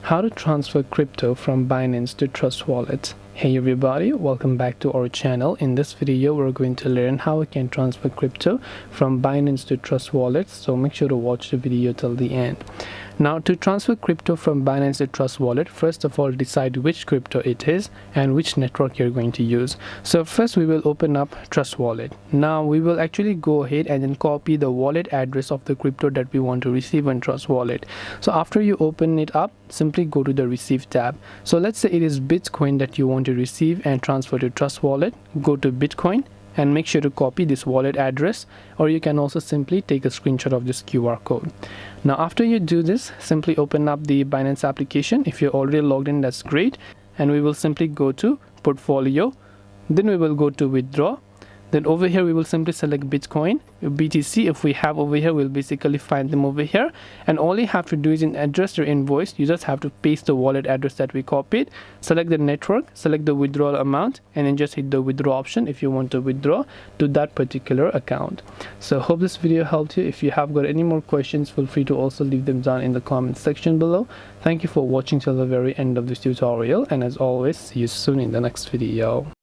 How to transfer crypto from Binance to Trust Wallet. Hey everybody, welcome back to our channel. In this video we're going to learn how we can transfer crypto from Binance to Trust Wallet, so make sure to watch the video till the end. Now, to transfer crypto from Binance to Trust Wallet, first of all decide which crypto it is and which network you're going to use. So first we will open up Trust Wallet. Now we will actually go ahead and then copy the wallet address of the crypto that we want to receive on Trust Wallet. So after you open it up, simply go to the Receive tab. So let's say it is Bitcoin that you want to receive and transfer to Trust Wallet. Go to Bitcoin and make sure to copy this wallet address, or you can also simply take a screenshot of this QR code. Now after you do this, simply open up the Binance application. If you're already logged in, that's great, and we will simply go to Portfolio, then we will go to Withdraw. Then over here we will simply select Bitcoin, BTC. If we have over here, we'll basically find them over here, and all you have to do is in address your invoice, you just have to paste the wallet address that we copied, select the network, select the withdrawal amount, and then just hit the withdraw option if you want to withdraw to that particular account. So hope this video helped you. If you have got any more questions, feel free to also leave them down in the comment section below. Thank you for watching till the very end of this tutorial, and as always, see you soon in the next video.